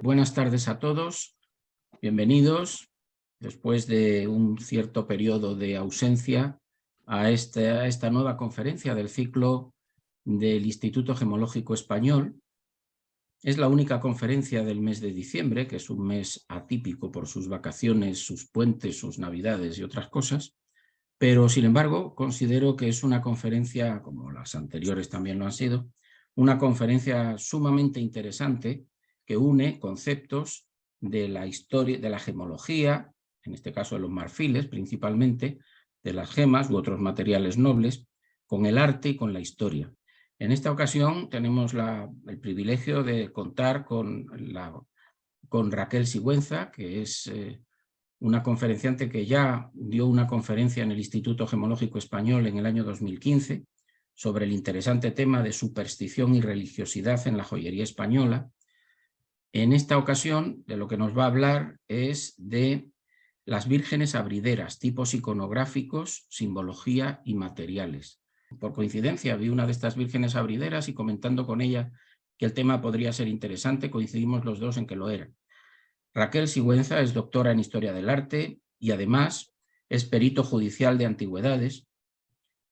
Buenas tardes a todos, bienvenidos después de un cierto periodo de ausencia a esta nueva conferencia del ciclo del Instituto Gemológico Español. Es la única conferencia del mes de diciembre, que es un mes atípico por sus vacaciones, sus puentes, sus navidades y otras cosas, pero sin embargo considero que es una conferencia, como las anteriores también lo han sido, una conferencia sumamente interesante que une conceptos de la historia, de la gemología, en este caso de los marfiles principalmente, de las gemas u otros materiales nobles, con el arte y con la historia. En esta ocasión tenemos el privilegio de contar con Raquel Sigüenza, que es una conferenciante que ya dio una conferencia en el Instituto Gemológico Español en el año 2015 sobre el interesante tema de superstición y religiosidad en la joyería española. En esta ocasión, de lo que nos va a hablar es de las vírgenes abrideras, tipos iconográficos, simbología y materiales. Por coincidencia, vi una de estas vírgenes abrideras y comentando con ella que el tema podría ser interesante, coincidimos los dos en que lo era. Raquel Sigüenza es doctora en Historia del Arte y además es perito judicial de antigüedades.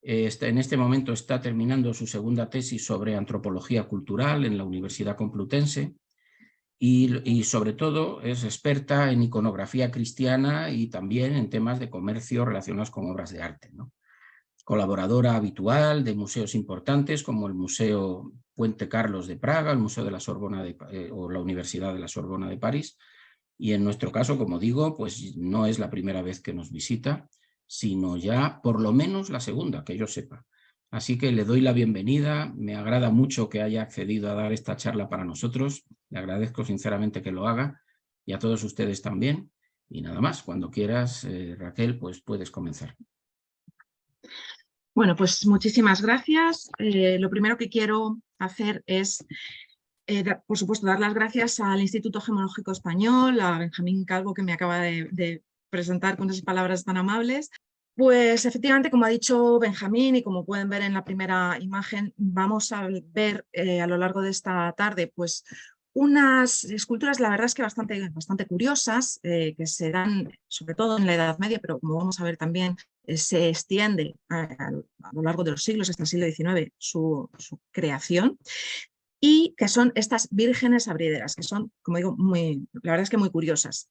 En este momento está terminando su segunda tesis sobre antropología cultural en la Universidad Complutense y sobre todo es experta en iconografía cristiana y también en temas de comercio relacionados con obras de arte, ¿no? Colaboradora habitual de museos importantes como el Museo Puente Carlos de Praga, el Museo de la Sorbona o la Universidad de la Sorbona de París. Y en nuestro caso, como digo, pues no es la primera vez que nos visita, sino ya por lo menos la segunda, que yo sepa. Así que le doy la bienvenida, me agrada mucho que haya accedido a dar esta charla para nosotros, le agradezco sinceramente que lo haga y a todos ustedes también. Y nada más, cuando quieras, Raquel, pues puedes comenzar. Bueno, pues muchísimas gracias. Lo primero que quiero hacer es, por supuesto, dar las gracias al Instituto Gemológico Español, a Benjamín Calvo, que me acaba de presentar con esas palabras tan amables. Pues efectivamente, como ha dicho Benjamín y como pueden ver en la primera imagen, vamos a ver a lo largo de esta tarde pues unas esculturas, la verdad es que bastante curiosas, que se dan sobre todo en la Edad Media, pero como vamos a ver también se extiende a lo largo de los siglos, hasta el siglo XIX, su creación, y que son estas vírgenes abrideras, que son, como digo, la verdad es que muy curiosas.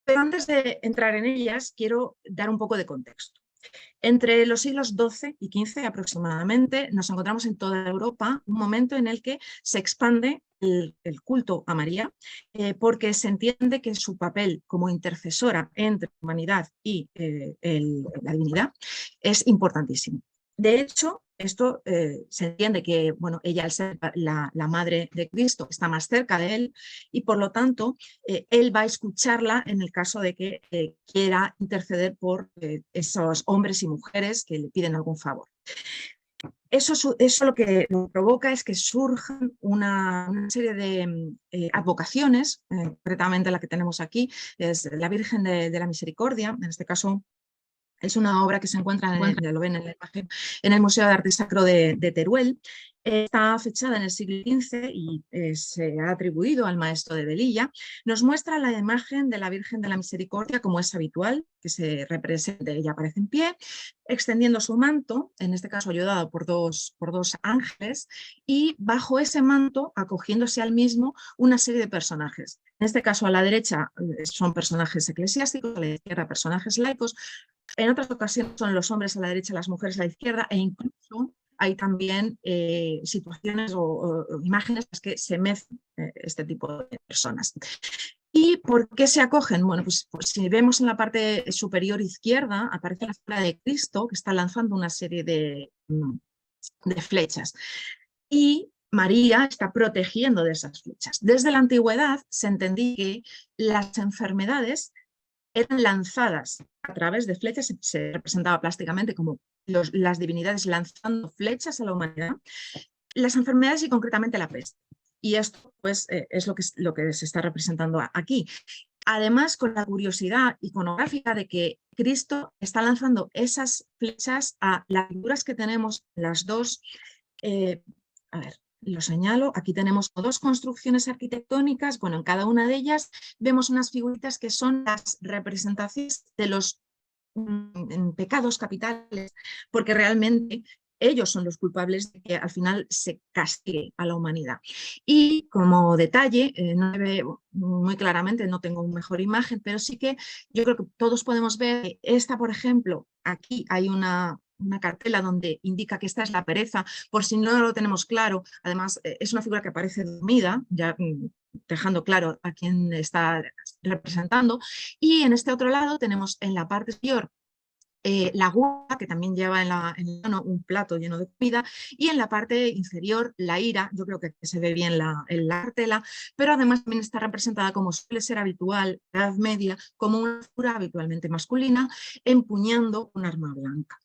Pero antes de entrar en ellas, quiero dar un poco de contexto. Entre los siglos XII y XV aproximadamente nos encontramos en toda Europa un momento en el que se expande el culto a María, porque se entiende que su papel como intercesora entre la humanidad y la divinidad es importantísimo. De hecho, esto se entiende que ella, al ser la madre de Cristo, está más cerca de él y por lo tanto él va a escucharla en el caso de que quiera interceder por esos hombres y mujeres que le piden algún favor. Eso lo que provoca es que surjan una serie de advocaciones, concretamente la que tenemos aquí, es la Virgen de la Misericordia, en este caso. Es una obra que se encuentra, ya lo ven en la imagen, en el Museo de Arte Sacro de Teruel. Está fechada en el siglo XV y se ha atribuido al maestro de Velilla. Nos muestra la imagen de la Virgen de la Misericordia, como es habitual, que se represente, ella aparece en pie, extendiendo su manto, en este caso ayudado por dos ángeles, y bajo ese manto, acogiéndose al mismo, una serie de personajes. En este caso, a la derecha son personajes eclesiásticos, a la izquierda personajes laicos. En otras ocasiones son los hombres a la derecha, las mujeres a la izquierda, e incluso hay también situaciones o imágenes en las que se mezclan este tipo de personas. ¿Y por qué se acogen? Bueno, pues si vemos en la parte superior izquierda, aparece la figura de Cristo, que está lanzando una serie de flechas. Y María está protegiendo de esas flechas. Desde la antigüedad se entendía que las enfermedades eran lanzadas a través de flechas, se representaba plásticamente como las divinidades lanzando flechas a la humanidad, las enfermedades y concretamente la peste. Y esto pues, es lo que se está representando aquí. Además, con la curiosidad iconográfica de que Cristo está lanzando esas flechas a las figuras que tenemos, las dos, lo señalo, aquí tenemos 2 construcciones arquitectónicas, bueno, en cada una de ellas vemos unas figuritas que son las representaciones de los pecados capitales, porque realmente ellos son los culpables de que al final se castigue a la humanidad. Y como detalle, no se ve muy claramente, no tengo una mejor imagen, pero sí que yo creo que todos podemos ver que esta, por ejemplo, aquí hay una cartela donde indica que esta es la pereza, por si no lo tenemos claro. Además, es una figura que aparece dormida, ya dejando claro a quién está representando. Y en este otro lado tenemos en la parte superior la gula, que también lleva en la mano un plato lleno de comida, y en la parte inferior la ira, yo creo que se ve bien en la cartela, pero además también está representada, como suele ser habitual en la Edad Media, como una figura habitualmente masculina, empuñando un arma blanca.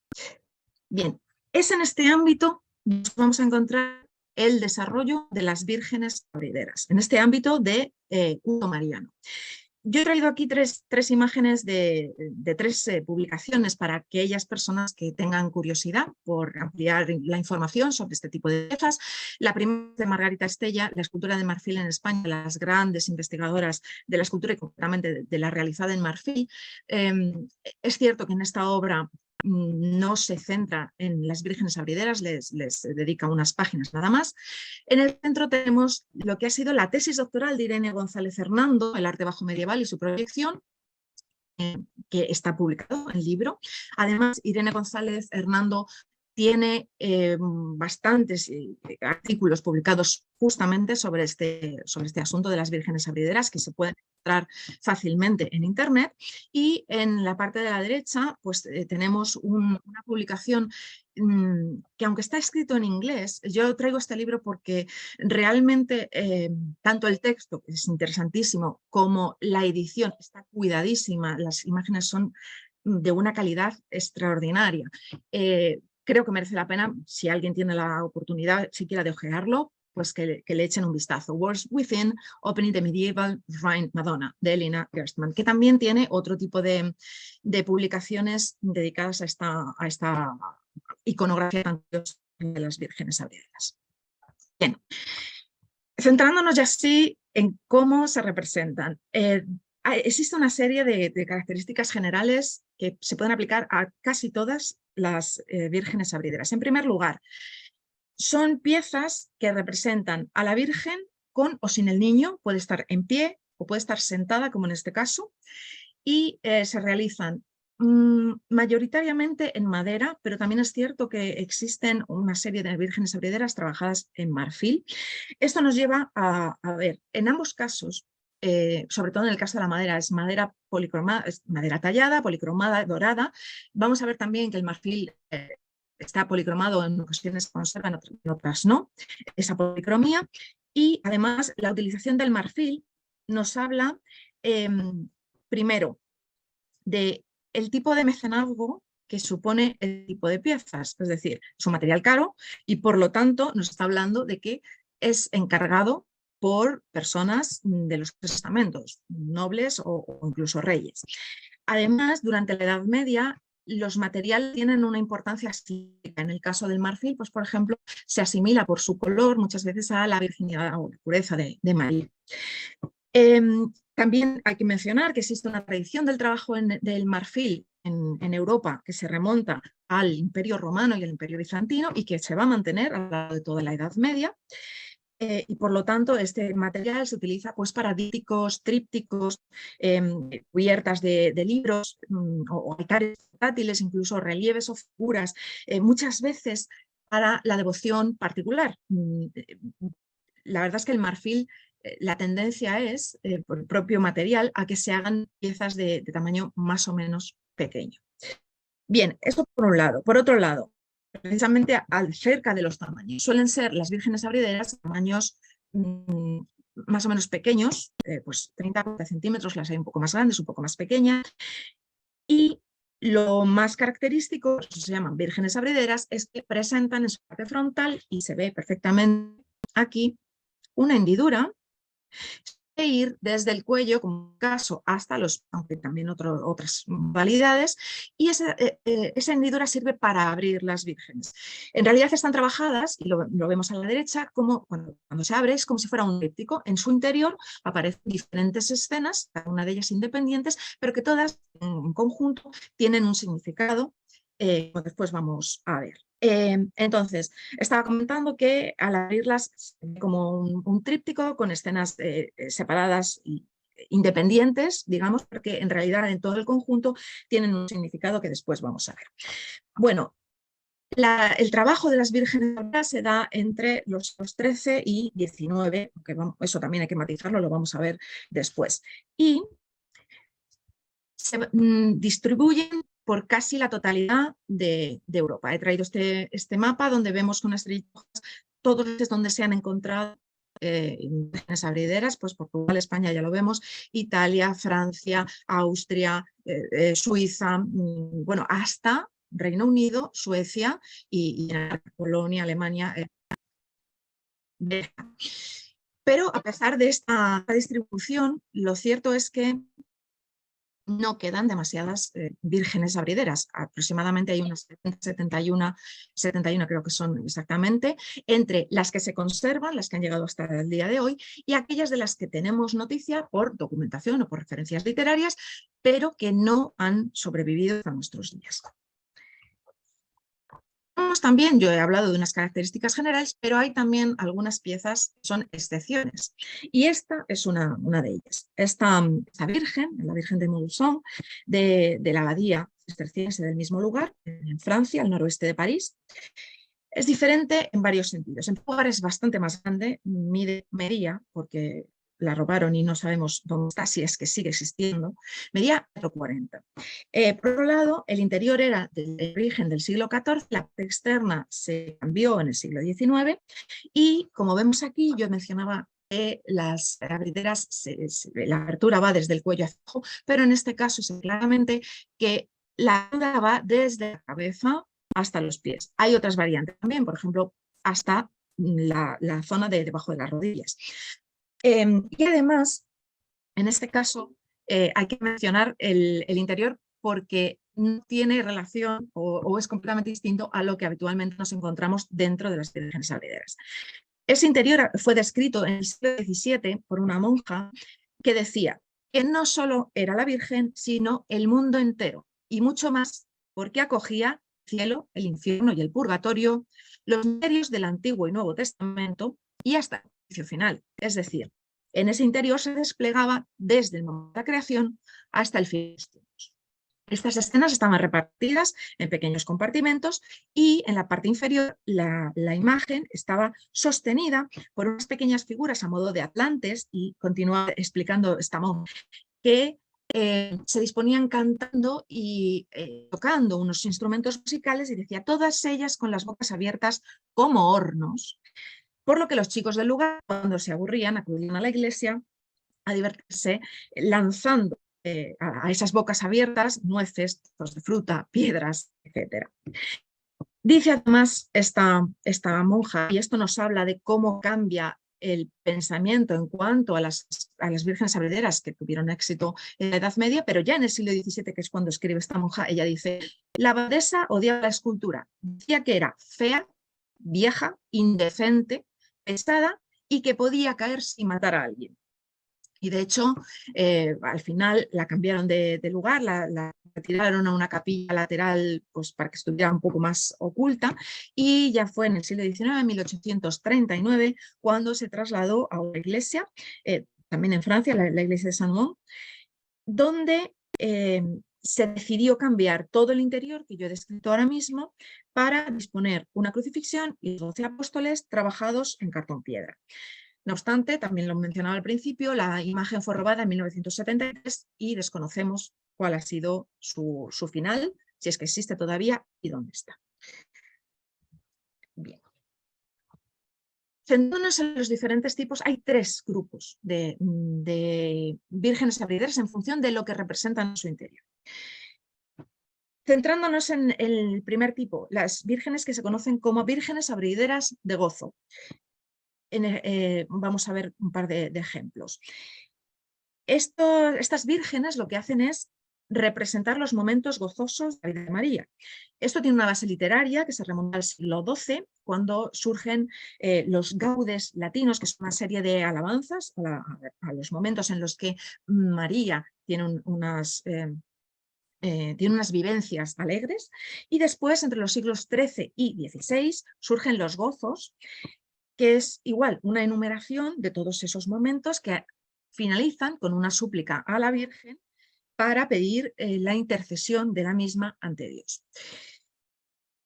Bien, es en este ámbito que vamos a encontrar el desarrollo de las vírgenes abrideras, en este ámbito de culto mariano. Yo he traído aquí tres imágenes de 3 publicaciones para aquellas personas que tengan curiosidad por ampliar la información sobre este tipo de piezas. La primera es de Margarita Estella, la escultura de marfil en España, las grandes investigadoras de la escultura y concretamente de la realizada en marfil. Es cierto que en esta obra no se centra en las vírgenes abrideras, les dedica unas páginas nada más. En el centro tenemos lo que ha sido la tesis doctoral de Irene González Hernando, El arte bajo medieval y su proyección, que está publicado en el libro. Además, Irene González Hernando tiene bastantes artículos publicados justamente sobre este asunto de las vírgenes abrideras, que se pueden encontrar fácilmente en internet. Y en la parte de la derecha pues tenemos una publicación que, aunque está escrito en inglés, yo traigo este libro porque realmente tanto el texto, que es interesantísimo, como la edición está cuidadísima, las imágenes son de una calidad extraordinaria. Creo que merece la pena, si alguien tiene la oportunidad siquiera de ojearlo, pues que le echen un vistazo. Words Within, Opening the Medieval Shrine Madonna, de Elina Gerstmann, que también tiene otro tipo de publicaciones dedicadas a esta iconografía de las vírgenes abrideras. Bien, centrándonos ya así en cómo se representan. Existe una serie de características generales que se pueden aplicar a casi todas las vírgenes abrideras. En primer lugar, son piezas que representan a la Virgen con o sin el niño, puede estar en pie o puede estar sentada, como en este caso, y se realizan mayoritariamente en madera, pero también es cierto que existen una serie de vírgenes abrideras trabajadas en marfil. Esto nos lleva a ver, en ambos casos, sobre todo en el caso de la madera, es madera policromada, es madera tallada, policromada, dorada. Vamos a ver también que el marfil está policromado, en ocasiones se conserva, en otras no, esa policromía. Y además la utilización del marfil nos habla primero de el tipo de mecenazgo que supone el tipo de piezas, es decir, es un material caro y por lo tanto nos está hablando de que es encargado por personas de los estamentos, nobles o incluso reyes. Además, durante la Edad Media, los materiales tienen una importancia estética. En el caso del marfil, pues por ejemplo, se asimila por su color muchas veces a la virginidad o la pureza de María. También hay que mencionar que existe una tradición del trabajo del marfil en Europa que se remonta al Imperio Romano y al Imperio Bizantino y que se va a mantener a lo largo de toda la Edad Media. Y por lo tanto este material se utiliza pues, para dípticos, trípticos, cubiertas de libros o altares portátiles, incluso relieves o figuras, muchas veces para la devoción particular. La verdad es que el marfil, la tendencia es, por el propio material, a que se hagan piezas de tamaño más o menos pequeño. Bien, eso por un lado. Por otro lado, precisamente acerca de los tamaños, suelen ser las vírgenes abrideras tamaños más o menos pequeños, pues 30-40 centímetros, las hay un poco más grandes, un poco más pequeñas, y lo más característico, se llaman vírgenes abrideras, es que presentan en su parte frontal, y se ve perfectamente aquí, una hendidura ir desde el cuello, como caso, hasta los, aunque también otras modalidades, y esa hendidura sirve para abrir las vírgenes. En realidad están trabajadas, y lo vemos a la derecha, como cuando se abre es como si fuera un tríptico. En su interior aparecen diferentes escenas, cada una de ellas independientes, pero que todas en conjunto tienen un significado, que después vamos a ver. Entonces, estaba comentando que al abrirlas como un tríptico con escenas separadas y independientes, digamos, porque en realidad en todo el conjunto tienen un significado que después vamos a ver. Bueno, el trabajo de las vírgenes se da entre los 13 y 19, aunque eso también hay que matizarlo, lo vamos a ver después. Y se distribuyen por casi la totalidad de Europa. He traído este mapa donde vemos con estrellitas todos los donde se han encontrado vírgenes abrideras, pues Portugal, España ya lo vemos, Italia, Francia, Austria, Suiza, bueno, hasta Reino Unido, Suecia y Polonia, Alemania. Pero a pesar de esta distribución, lo cierto es que no quedan demasiadas vírgenes abrideras. Aproximadamente hay unas 71 creo que son exactamente, entre las que se conservan, las que han llegado hasta el día de hoy, y aquellas de las que tenemos noticia por documentación o por referencias literarias, pero que no han sobrevivido a nuestros días. También, yo he hablado de unas características generales, pero hay también algunas piezas que son excepciones. Y esta es una de ellas. Esta virgen, la Virgen de Montluçon, de la abadía cisterciense del mismo lugar, en Francia, al noroeste de París, es diferente en varios sentidos. En primer lugar, es bastante más grande, medía, porque la robaron y no sabemos dónde está, si es que sigue existiendo, medía 1,40 m. Por otro lado, el interior era de origen del siglo XIV, la parte externa se cambió en el siglo XIX y, como vemos aquí, yo mencionaba que las abrideras, la abertura va desde el cuello hacia abajo, pero en este caso es claramente que la abertura va desde la cabeza hasta los pies. Hay otras variantes también, por ejemplo, hasta la zona de debajo de las rodillas. Y además, en este caso, hay que mencionar el interior porque no tiene relación o es completamente distinto a lo que habitualmente nos encontramos dentro de las vírgenes abrideras. Ese interior fue descrito en el siglo XVII por una monja que decía que no solo era la Virgen, sino el mundo entero y mucho más, porque acogía el cielo, el infierno y el purgatorio, los misterios del Antiguo y Nuevo Testamento y hasta el juicio final. Es decir, en ese interior se desplegaba desde el momento de la creación hasta el fin de los tiempos. Estas escenas estaban repartidas en pequeños compartimentos y en la parte inferior la imagen estaba sostenida por unas pequeñas figuras a modo de atlantes, y continúa explicando esta monja que se disponían cantando y tocando unos instrumentos musicales, y decía, todas ellas con las bocas abiertas como hornos, por lo que los chicos del lugar, cuando se aburrían, acudían a la iglesia a divertirse lanzando a esas bocas abiertas nueces, trozos de fruta, piedras, etc. Dice además esta monja, y esto nos habla de cómo cambia el pensamiento en cuanto a las vírgenes abrideras que tuvieron éxito en la Edad Media, pero ya en el siglo XVII, que es cuando escribe esta monja, ella dice, la abadesa odiaba la escultura, decía que era fea, vieja, indecente, pesada y que podía caer sin matar a alguien. Y de hecho, al final la cambiaron de lugar, la retiraron a una capilla lateral, pues, para que estuviera un poco más oculta, y ya fue en el siglo XIX, en 1839, cuando se trasladó a una iglesia, también en Francia, la iglesia de Saint-Ouen, donde se decidió cambiar todo el interior, que yo he descrito ahora mismo, para disponer una crucifixión y 12 apóstoles trabajados en cartón piedra. No obstante, también lo mencionaba al principio, la imagen fue robada en 1973 y desconocemos cuál ha sido su final, si es que existe todavía y dónde está. Bien. Centrándonos en los diferentes tipos, hay 3 grupos de vírgenes abrideras en función de lo que representan en su interior. Centrándonos en el primer tipo, las vírgenes que se conocen como vírgenes abrideras de gozo. vamos a ver un par de ejemplos. Estas vírgenes lo que hacen es representar los momentos gozosos de la vida de María. Esto tiene una base literaria que se remonta al siglo XII, cuando surgen los gaudes latinos, que es una serie de alabanzas a los momentos en los que María tiene unas vivencias alegres, y después, entre los siglos XIII y XVI, surgen los gozos, que es igual una enumeración de todos esos momentos que finalizan con una súplica a la Virgen para pedir la intercesión de la misma ante Dios.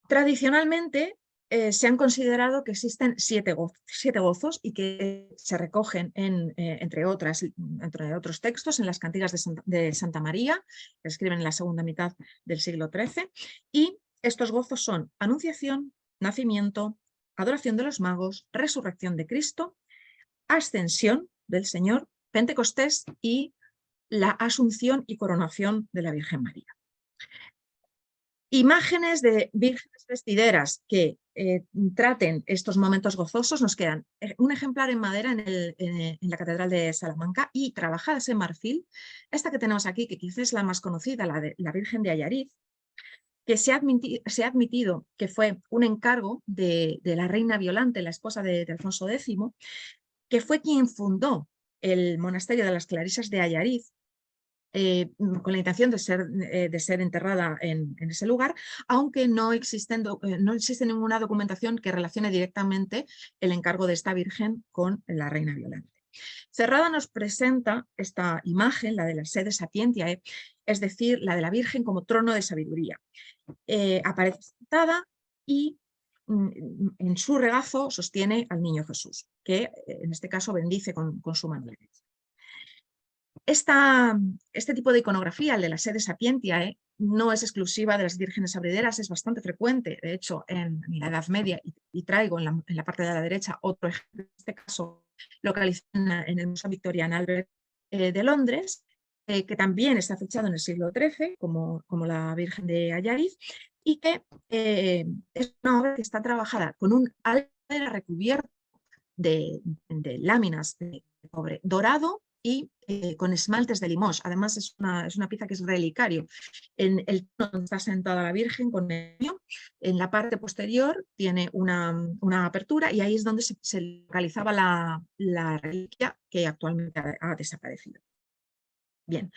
Tradicionalmente se han considerado que existen siete gozos y que se recogen entre otros textos en las cantigas de Santa María, que escriben en la segunda mitad del siglo XIII, y estos gozos son Anunciación, Nacimiento, Adoración de los Magos, Resurrección de Cristo, Ascensión del Señor, Pentecostés y la Asunción y Coronación de la Virgen María. Imágenes de vírgenes vestideras que traten estos momentos gozosos nos quedan un ejemplar en madera en la Catedral de Salamanca y trabajadas en marfil. Esta que tenemos aquí, que quizás es la más conocida, la Virgen de Ayariz, que se ha admitido que fue un encargo de la reina Violante, la esposa de Alfonso X, que fue quien fundó el monasterio de las Clarisas de Ayariz, con la intención de ser enterrada en ese lugar, aunque no existe ninguna documentación que relacione directamente el encargo de esta Virgen con la reina Violante. Cerrada nos presenta esta imagen, la de la sede sapientiae, es decir, la de la Virgen como trono de sabiduría. Aparece sentada y en su regazo sostiene al niño Jesús, que en este caso bendice con su mano derecha. Este tipo de iconografía, el de la sede sapientiae, no es exclusiva de las vírgenes abrideras, es bastante frecuente. De hecho, en la Edad Media, y traigo en la parte de la derecha otro ejemplo, en este caso localizado en el Museo Victorian Albert de Londres, que también está fechado en el siglo XIII, como la Virgen de Ayariz, y que es una obra que está trabajada con un altar recubierto de láminas de cobre dorado y con esmaltes de Limoges. Además es una pieza que es relicario. En el trono donde está sentada la Virgen con el niño, en la parte posterior tiene una apertura y ahí es donde se localizaba la reliquia, que actualmente ha desaparecido. Bien.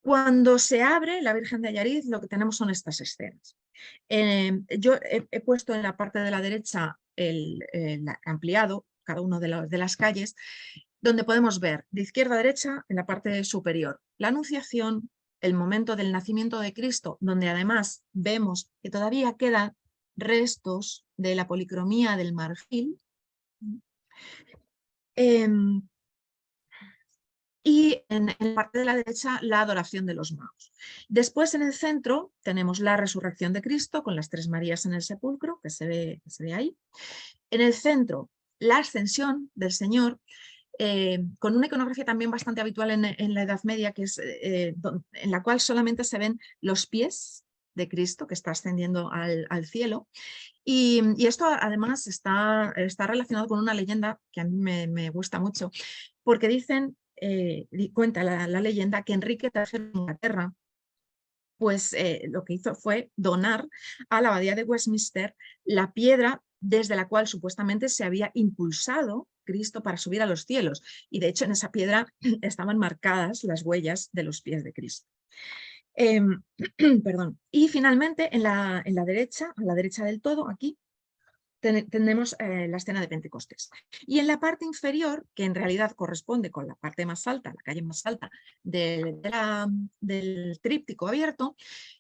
Cuando se abre la Virgen de Ayariz, lo que tenemos son estas escenas. Yo he puesto en la parte de la derecha el ampliado, cada una de las calles, donde podemos ver de izquierda a derecha, en la parte superior, la Anunciación, el momento del nacimiento de Cristo, donde además vemos que todavía quedan restos de la policromía del marfil. Y en la parte de la derecha la adoración de los magos. Después en el centro tenemos la resurrección de Cristo con las tres Marías en el sepulcro, que se ve ahí. En el centro la ascensión del Señor, con una iconografía también bastante habitual en la Edad Media, que es, en la cual solamente se ven los pies de Cristo que está ascendiendo al cielo. Y esto además está relacionado con una leyenda que a mí me gusta mucho, porque cuenta la leyenda que Enrique III de Inglaterra, pues lo que hizo fue donar a la abadía de Westminster la piedra desde la cual supuestamente se había impulsado Cristo para subir a los cielos. Y de hecho en esa piedra estaban marcadas las huellas de los pies de Cristo. Perdón. Y finalmente en la derecha, a la derecha del todo, aquí, tenemos la escena de Pentecostés. Y en la parte inferior, que en realidad corresponde con la parte más alta, la calle más alta del tríptico abierto,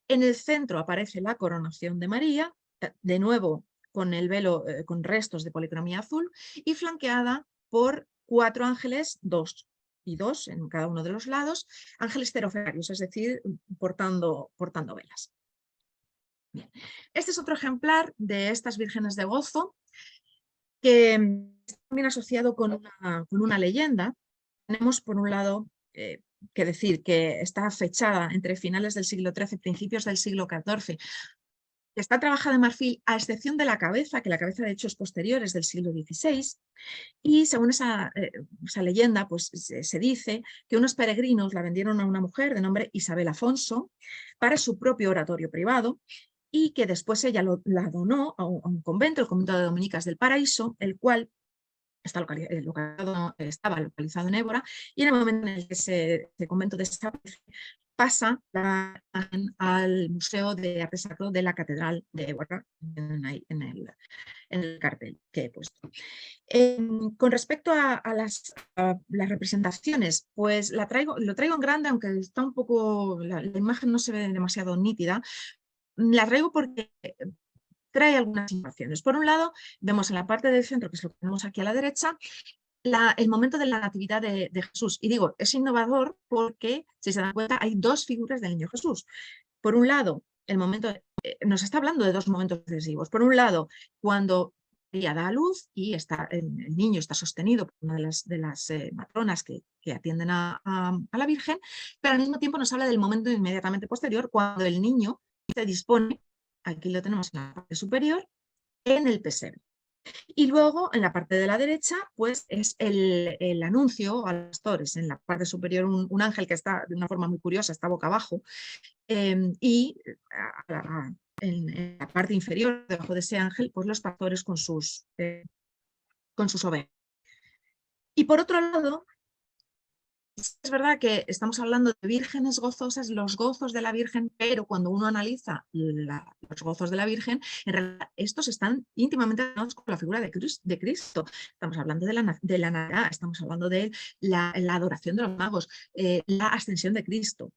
en el centro aparece la coronación de María, de nuevo con el velo con restos de policromía azul, y flanqueada por 4 ángeles, 2 y 2 en cada uno de los lados, ángeles ceroferios, es decir, portando velas. Bien. Este es otro ejemplar de estas vírgenes de gozo, que está también asociado con una leyenda. Tenemos por un lado que decir que está fechada entre finales del siglo XIII y principios del siglo XIV. que está trabajada en marfil, a excepción de la cabeza, que la cabeza de hecho es posterior, es del siglo XVI, y según esa leyenda, pues se dice que unos peregrinos la vendieron a una mujer de nombre Isabel Afonso para su propio oratorio privado, y que después ella la donó a un convento, el convento de Dominicas del Paraíso, el cual estaba localizado en Évora, y en el momento en el que ese convento desaparece, pasa la imagen al Museo de Arte Sacro de la Catedral de Évora, en el cartel que he puesto. Con respecto a las representaciones, pues lo traigo en grande, aunque está un poco, la imagen no se ve demasiado nítida. La traigo porque trae algunas informaciones. Por un lado, vemos en la parte del centro, que es lo que tenemos aquí a la derecha, el momento de la natividad de Jesús. Y digo, es innovador porque, si se dan cuenta, hay dos figuras del niño Jesús. Por un lado, el momento, nos está hablando de dos momentos sucesivos. Por un lado, cuando María da a luz y el niño está sostenido por una de las matronas que atienden a la Virgen, pero al mismo tiempo nos habla del momento inmediatamente posterior, cuando el niño se dispone, aquí lo tenemos en la parte superior, en el pesebre. Y luego, en la parte de la derecha, pues es el anuncio a los pastores. En la parte superior, un ángel que está de una forma muy curiosa, está boca abajo, y en la parte inferior, debajo de ese ángel, pues los pastores con sus ovejas. Y por otro lado, es verdad que estamos hablando de vírgenes gozosas, los gozos de la Virgen, pero cuando uno analiza los gozos de la Virgen, en realidad estos están íntimamente relacionados con la figura de Cristo. Estamos hablando de la Navidad, estamos hablando de la adoración de los magos, la ascensión de Cristo.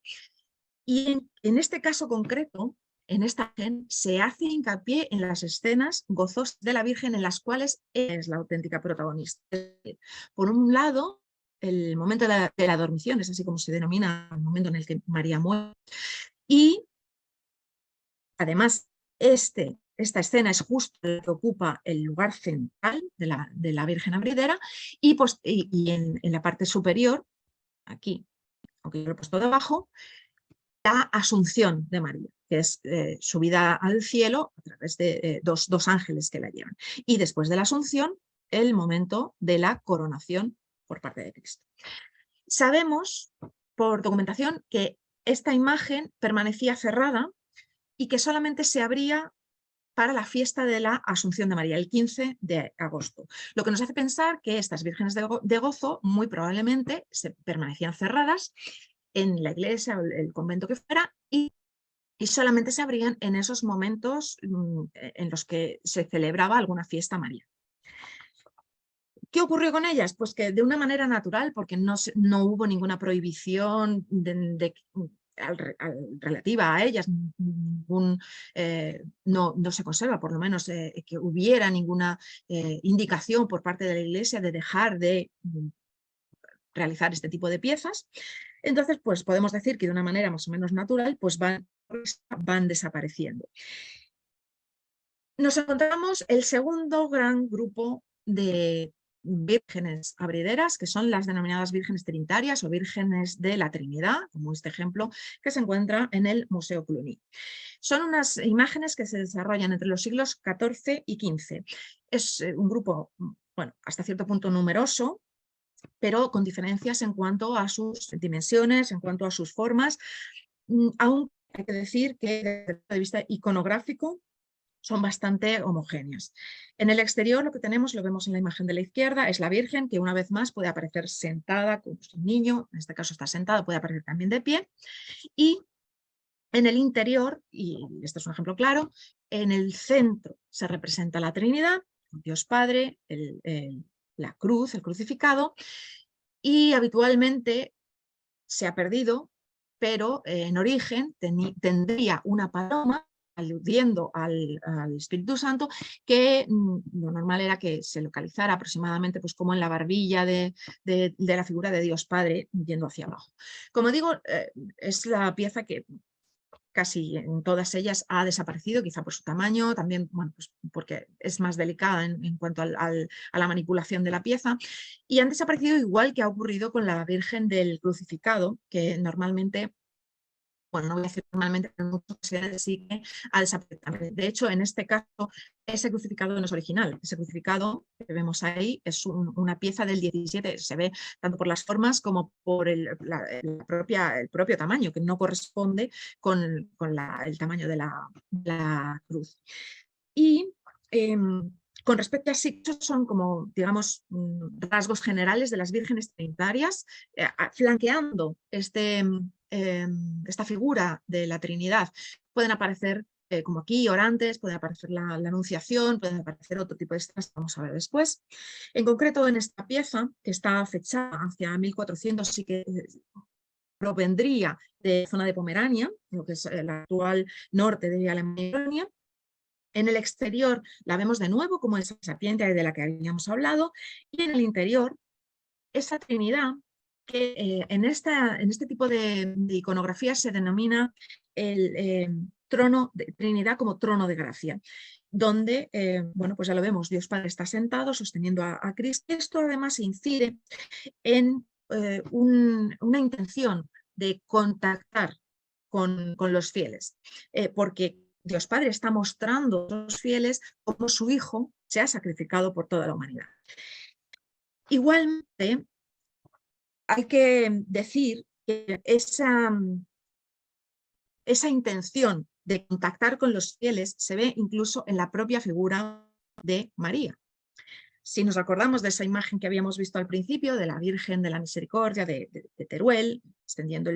Y en este caso concreto, en esta imagen, se hace hincapié en las escenas gozosas de la Virgen, en las cuales es la auténtica protagonista. Por un lado, el momento de la dormición, es así como se denomina el momento en el que María muere, y además esta escena es justo la que ocupa el lugar central de la Virgen Abridera, y en la parte superior, aquí, aunque yo lo he puesto debajo, la Asunción de María, que es subida al cielo a través de dos ángeles que la llevan. Y después de la Asunción, el momento de la coronación por parte de Cristo. Sabemos por documentación que esta imagen permanecía cerrada y que solamente se abría para la fiesta de la Asunción de María, el 15 de agosto. Lo que nos hace pensar que estas vírgenes de gozo muy probablemente permanecían cerradas en la iglesia o el convento que fuera, y solamente se abrían en esos momentos en los que se celebraba alguna fiesta mariana. ¿Qué ocurrió con ellas? Pues que de una manera natural, porque no hubo ninguna prohibición relativa a ellas, no se conserva, por lo menos, que hubiera ninguna indicación por parte de la Iglesia de dejar de realizar este tipo de piezas. Entonces, pues podemos decir que de una manera más o menos natural, pues van desapareciendo. Nos encontramos el segundo gran grupo de vírgenes abrideras, que son las denominadas vírgenes trinitarias o vírgenes de la Trinidad, como este ejemplo que se encuentra en el Museo Cluny. Son unas imágenes que se desarrollan entre los siglos XIV y XV. Es un grupo, bueno, hasta cierto punto numeroso, pero con diferencias en cuanto a sus dimensiones, en cuanto a sus formas, aún hay que decir que desde el punto de vista iconográfico son bastante homogéneas. En el exterior lo que tenemos, lo vemos en la imagen de la izquierda, es la Virgen, que una vez más puede aparecer sentada con un niño, en este caso está sentada, puede aparecer también de pie, y en el interior, y este es un ejemplo claro, en el centro se representa la Trinidad, Dios Padre, la cruz, el crucificado, y habitualmente se ha perdido, pero en origen tendría una paloma, aludiendo al Espíritu Santo, que lo normal era que se localizara aproximadamente pues, como en la barbilla de la figura de Dios Padre yendo hacia abajo. Como digo, es la pieza que casi en todas ellas ha desaparecido, quizá por su tamaño, también bueno, pues porque es más delicada en cuanto a la manipulación de la pieza, y han desaparecido igual que ha ocurrido con la Virgen del Crucificado, que normalmente bueno, no voy a decir normalmente, pero en muchas ocasiones sí que ha desaparecido. De hecho, en este caso, ese crucificado no es original. Ese crucificado que vemos ahí es una pieza del 17, se ve tanto por las formas como por el propio tamaño, que no corresponde con el tamaño de la cruz. Y con respecto a sí, son como, digamos, rasgos generales de las vírgenes trinitarias, flanqueando esta figura de la Trinidad. Pueden aparecer, como aquí, orantes, puede aparecer la Anunciación, pueden aparecer otro tipo de estas, vamos a ver después. En concreto, en esta pieza, que está fechada hacia 1400, sí que provendría de la zona de Pomerania, lo que es el actual norte de Alemania. En el exterior la vemos de nuevo como esa sapiente de la que habíamos hablado, y en el interior esa Trinidad que en este tipo de iconografía se denomina el trono de Trinidad como trono de gracia, donde, bueno, pues ya lo vemos, Dios Padre está sentado sosteniendo a Cristo. Esto además incide en una intención de contactar con los fieles, porque Dios Padre está mostrando a los fieles cómo su Hijo se ha sacrificado por toda la humanidad. Igualmente, hay que decir que esa intención de contactar con los fieles se ve incluso en la propia figura de María. Si nos acordamos de esa imagen que habíamos visto al principio, de la Virgen de la Misericordia de Teruel, extendiendo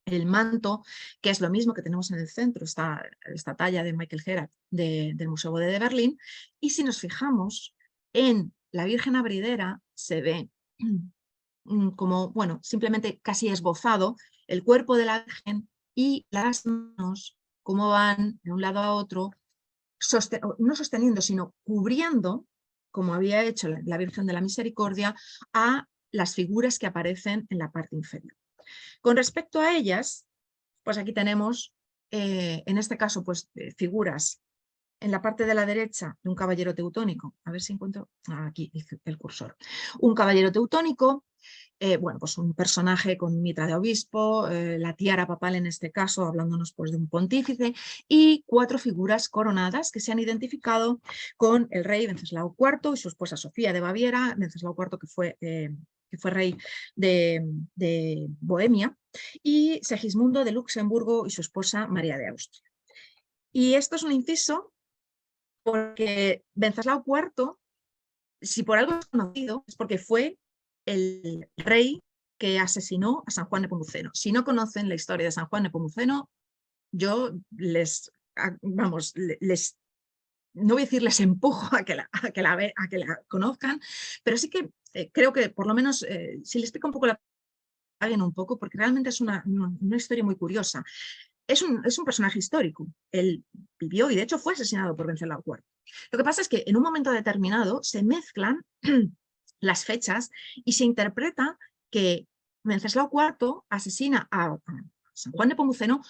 el manto, que es lo mismo que tenemos en el centro, esta talla de Michael Gerard del Museo Bode de Berlín, y si nos fijamos en la Virgen Abridera, se ve como, bueno, simplemente casi esbozado el cuerpo de la Virgen y las manos, cómo van de un lado a otro, no sosteniendo, sino cubriendo, como había hecho la Virgen de la Misericordia, a las figuras que aparecen en la parte inferior. Con respecto a ellas, pues aquí tenemos, en este caso, pues figuras en la parte de la derecha de un caballero teutónico. A ver si encuentro, aquí dice el cursor. Un caballero teutónico, bueno, pues un personaje con mitra de obispo, la tiara papal en este caso, hablándonos pues de un pontífice, y 4 figuras coronadas que se han identificado con el rey Wenceslao IV y su esposa Sofía de Baviera, Wenceslao IV que fue rey de Bohemia, y Segismundo de Luxemburgo y su esposa María de Austria. Y esto es un inciso porque Wenceslao IV, si por algo es conocido, es porque fue el rey que asesinó a San Juan Nepomuceno. Si no conocen la historia de San Juan Nepomuceno, yo no voy a decir les empujo a que la conozcan, pero sí que creo que por lo menos si les explico un poco un poco, porque realmente es una historia muy curiosa. Es un personaje histórico. Él vivió y de hecho fue asesinado por Wenceslao IV. Lo que pasa es que en un momento determinado se mezclan las fechas y se interpreta que Wenceslao IV asesina a San Juan Nepomuceno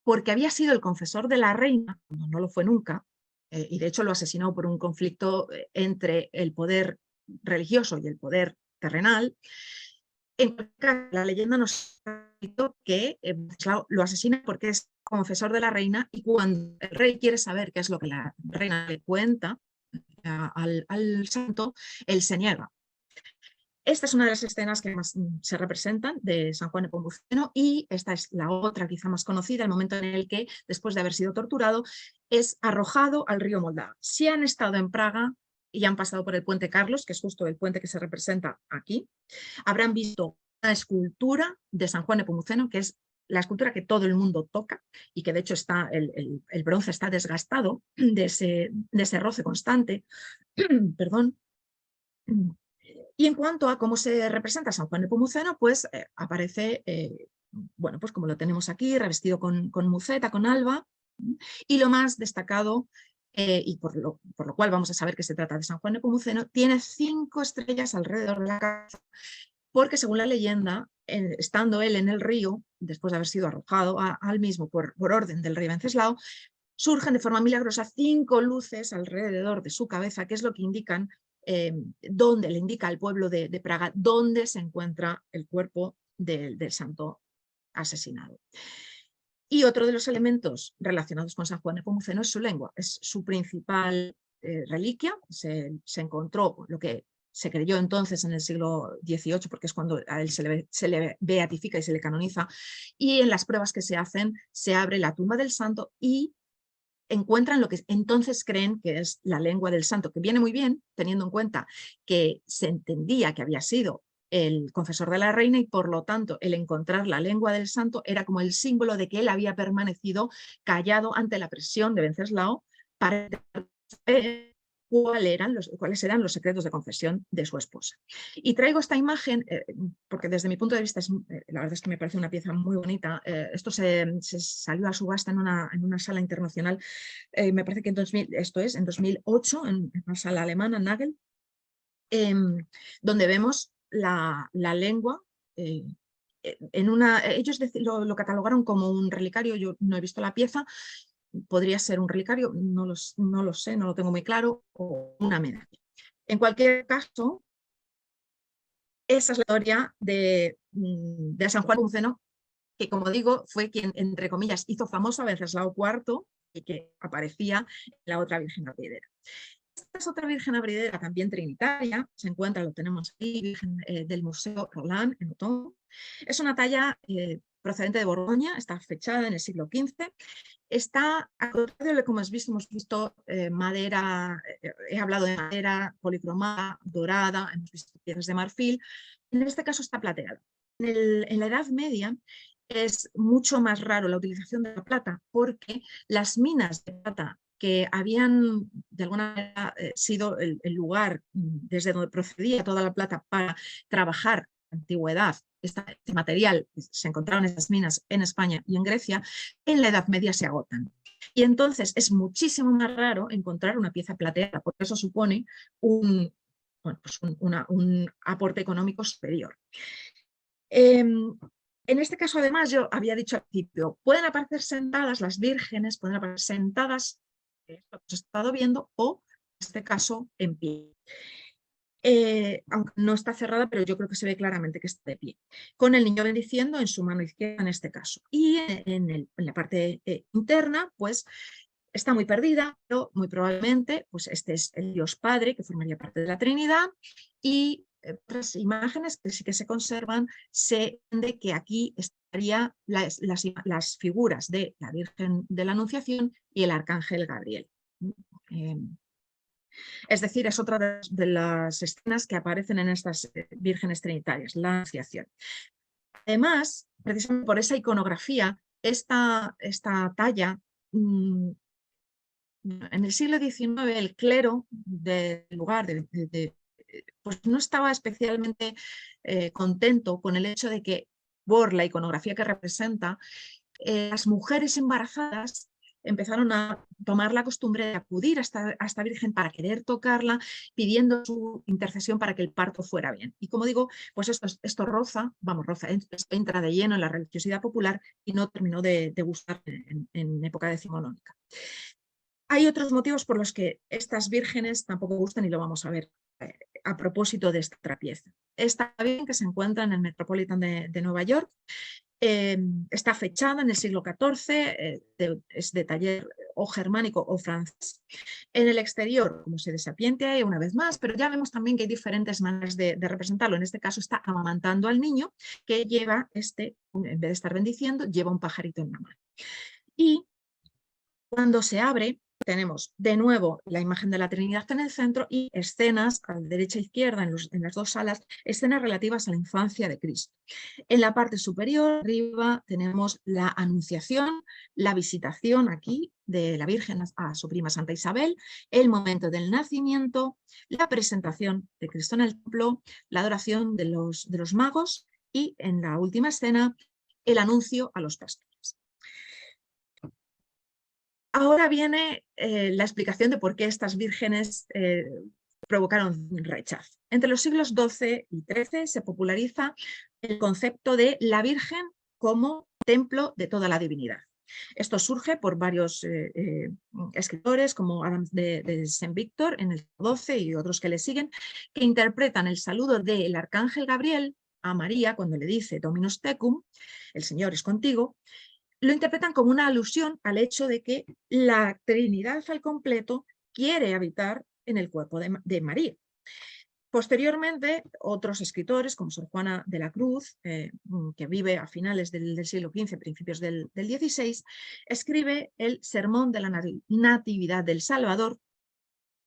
porque había sido el confesor de la reina, cuando no lo fue nunca, y de hecho lo asesinó por un conflicto entre el poder religioso y el poder terrenal. En la leyenda nos ha dicho que lo asesina porque es confesor de la reina, y cuando el rey quiere saber qué es lo que la reina le cuenta al santo, él se niega. Esta es una de las escenas que más se representan de San Juan Nepomuceno, y esta es la otra quizá más conocida, el momento en el que, después de haber sido torturado, es arrojado al río Moldava. Si han estado en Praga y han pasado por el puente Carlos, que es justo el puente que se representa aquí, habrán visto una escultura de San Juan Nepomuceno, que es la escultura que todo el mundo toca y que de hecho está, el bronce está desgastado de ese roce constante. Perdón. Y en cuanto a cómo se representa San Juan Nepomuceno, pues aparece, bueno, pues como lo tenemos aquí, revestido con muceta, con alba, y lo más destacado, y por lo cual vamos a saber que se trata de San Juan Nepomuceno, tiene 5 estrellas alrededor de la cabeza, porque según la leyenda, estando él en el río, después de haber sido arrojado al mismo por orden del rey Wenceslao, surgen de forma milagrosa 5 luces alrededor de su cabeza, que es lo que indican, donde le indica al pueblo de Praga dónde se encuentra el cuerpo del santo asesinado. Y otro de los elementos relacionados con San Juan Nepomuceno es su lengua, es su principal reliquia. Se encontró lo que se creyó entonces en el siglo XVIII, porque es cuando a él se le beatifica y se le canoniza, y en las pruebas que se hacen se abre la tumba del santo y encuentran lo que entonces creen que es la lengua del santo, que viene muy bien teniendo en cuenta que se entendía que había sido el confesor de la reina y por lo tanto el encontrar la lengua del santo era como el símbolo de que él había permanecido callado ante la presión de Venceslao para saber cuáles eran los secretos de confesión de su esposa. Y traigo esta imagen porque desde mi punto de vista la verdad es que me parece una pieza muy bonita. Esto se salió a subasta en una sala internacional, me parece que en 2008, en una sala alemana, Nagel, donde vemos la lengua. Ellos lo catalogaron como un relicario, yo no he visto la pieza, podría ser un relicario, no lo sé, no lo tengo muy claro, o una medalla. En cualquier caso, esa es la historia de San Juan Nepomuceno, que como digo, fue quien, entre comillas, hizo famoso a Venceslao IV y que aparecía en la otra Virgen Abridera. Esta es otra Virgen Abridera, también trinitaria, se encuentra, lo tenemos aquí, Virgen del Museo Roland en Otón. Es una talla procedente de Borgoña, está fechada en el siglo XV. Está, al contrario de como hemos visto madera, he hablado de madera policromada, dorada, hemos visto piedras de marfil, en este caso está plateada. En la Edad Media es mucho más raro la utilización de la plata porque las minas de plata que habían de alguna manera sido el lugar desde donde procedía toda la plata para trabajar en la antigüedad, este material, se encontraban esas minas en España y en Grecia, en la Edad Media se agotan. Y entonces es muchísimo más raro encontrar una pieza plateada, porque eso supone un aporte económico superior. En este caso, además, yo había dicho al principio, pueden aparecer sentadas las vírgenes, pueden aparecer sentadas, que es lo que hemos estado viendo, o en este caso en pie. Aunque no está cerrada, pero yo creo que se ve claramente que está de pie, con el niño bendiciendo en su mano izquierda en este caso. Y en la parte interna, pues está muy perdida, pero muy probablemente pues este es el Dios Padre, que formaría parte de la Trinidad, y otras imágenes que sí que se conservan, se entiende que aquí estarían las figuras de la Virgen de la Anunciación y el Arcángel Gabriel. Es decir, es otra de las escenas que aparecen en estas vírgenes trinitarias, la Anunciación. Además, precisamente por esa iconografía, esta talla, en el siglo XIX el clero del lugar pues no estaba especialmente contento con el hecho de que, por la iconografía que representa, las mujeres embarazadas empezaron a tomar la costumbre de acudir a esta Virgen para querer tocarla, pidiendo su intercesión para que el parto fuera bien. Y como digo, pues esto entra de lleno en la religiosidad popular y no terminó de gustar en época decimonónica. Hay otros motivos por los que estas vírgenes tampoco gustan y lo vamos a ver a propósito de esta otra pieza. Esta Virgen, que se encuentra en el Metropolitan de Nueva York, está fechada en el siglo XIV, es de taller o germánico o francés. En el exterior, como se desapiente una vez más, pero ya vemos también que hay diferentes maneras de representarlo. En este caso está amamantando al niño, que lleva en vez de estar bendiciendo, lleva un pajarito en la mano. Y cuando se abre, tenemos de nuevo la imagen de la Trinidad en el centro y escenas a la derecha e izquierda en las dos salas, escenas relativas a la infancia de Cristo. En la parte superior, arriba, tenemos la Anunciación, la visitación aquí de la Virgen a su prima Santa Isabel, el momento del nacimiento, la presentación de Cristo en el templo, la adoración de los magos y en la última escena, el anuncio a los pastores. Ahora viene la explicación de por qué estas vírgenes provocaron rechazo. Entre los siglos XII y XIII se populariza el concepto de la Virgen como templo de toda la divinidad. Esto surge por varios escritores como Adams de Saint Victor en el XII y otros que le siguen, que interpretan el saludo del Arcángel Gabriel a María cuando le dice Dominus tecum, el Señor es contigo, lo interpretan como una alusión al hecho de que la Trinidad al completo quiere habitar en el cuerpo de María. Posteriormente, otros escritores, como Sor Juana de la Cruz, que vive a finales del siglo XV, principios del XVI, escribe el Sermón de la Natividad del Salvador,